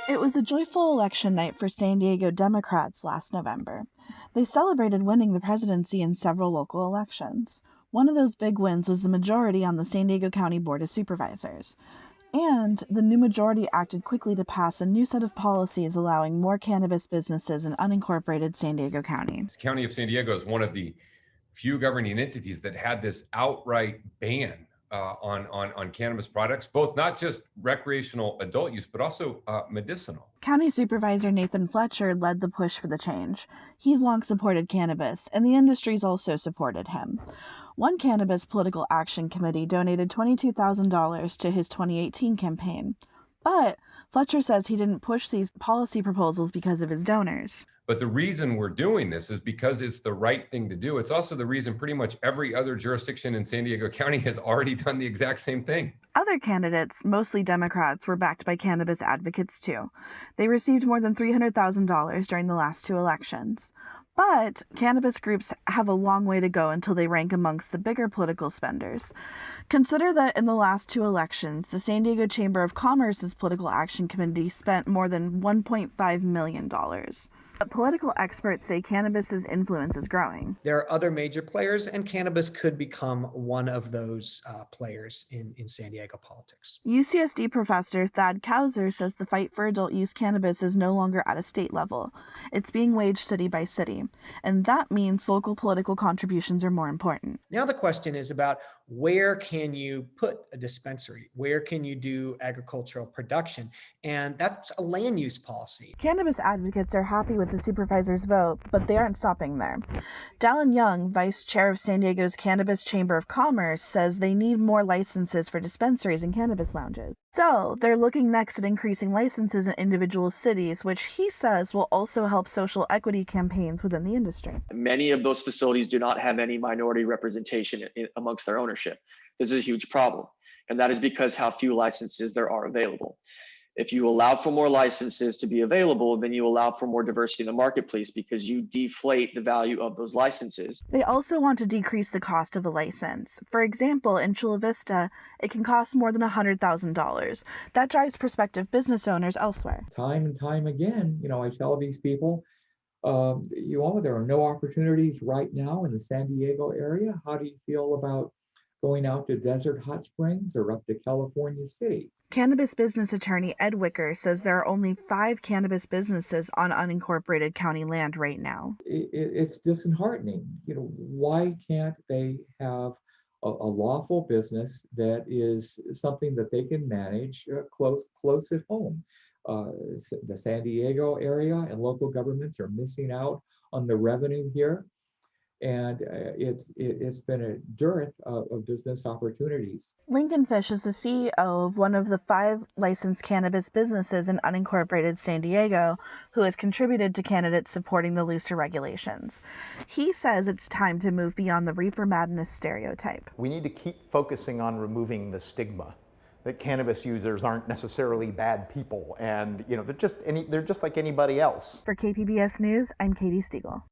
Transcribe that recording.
It was a joyful election night for San Diego Democrats last November. They celebrated winning the presidency in several local elections. One of those big wins was the majority on the San Diego County Board of Supervisors. And the new majority acted quickly to pass a new set of policies allowing more cannabis businesses in unincorporated San Diego County. The County of San Diego is one of the few governing entities that had this outright ban on cannabis products, both not just recreational adult use, but also medicinal. County Supervisor Nathan Fletcher led the push for the change. He's long supported cannabis, and the industry's also supported him. One cannabis political action committee donated $22,000 to his 2018 campaign. But Fletcher says he didn't push these policy proposals because of his donors. But the reason we're doing this is because it's the right thing to do. It's also the reason pretty much every other jurisdiction in San Diego County has already done the exact same thing. Other candidates, mostly Democrats, were backed by cannabis advocates too. They received more than $300,000 during the last two elections. But cannabis groups have a long way to go until they rank amongst the bigger political spenders. Consider that in the last two elections, the San Diego Chamber of Commerce's Political Action Committee spent more than $1.5 million. But political experts say cannabis's influence is growing. There are other major players, and cannabis could become one of those players in San Diego politics. UCSD professor Thad Kauser says the fight for adult use cannabis is no longer at a state level. It's being waged city by city, and that means local political contributions are more important. Now the question is about where can you put a dispensary? Where can you do agricultural production? And that's a land use policy. Cannabis advocates are happy with the supervisor's vote, but they aren't stopping there. Dallin Young, vice chair of San Diego's Cannabis Chamber of Commerce, says they need more licenses for dispensaries and cannabis lounges. So they're looking next at increasing licenses in individual cities, which he says will also help social equity campaigns within the industry. Many of those facilities do not have any minority representation amongst their ownership. This is a huge problem, and that is because how few licenses there are available. If you allow for more licenses to be available, then you allow for more diversity in the marketplace because you deflate the value of those licenses. They also want to decrease the cost of a license. For example, in Chula Vista, it can cost more than $100,000. That drives prospective business owners elsewhere. Time and time again, I tell these people, there are no opportunities right now in the San Diego area. How do you feel about going out to Desert Hot Springs or up to California City? Cannabis business attorney Ed Wicker says there are only 5 cannabis businesses on unincorporated county land right now. It's disheartening. Why can't they have a lawful business that is something that they can manage close at home? The San Diego area and local governments are missing out on the revenue here. And it's been a dearth of business opportunities. Lincoln Fish is the CEO of one of the 5 licensed cannabis businesses in unincorporated San Diego who has contributed to candidates supporting the looser regulations. He says it's time to move beyond the reefer madness stereotype. We need to keep focusing on removing the stigma that cannabis users aren't necessarily bad people, and they're just like anybody else. For KPBS News, I'm Katy Stegall.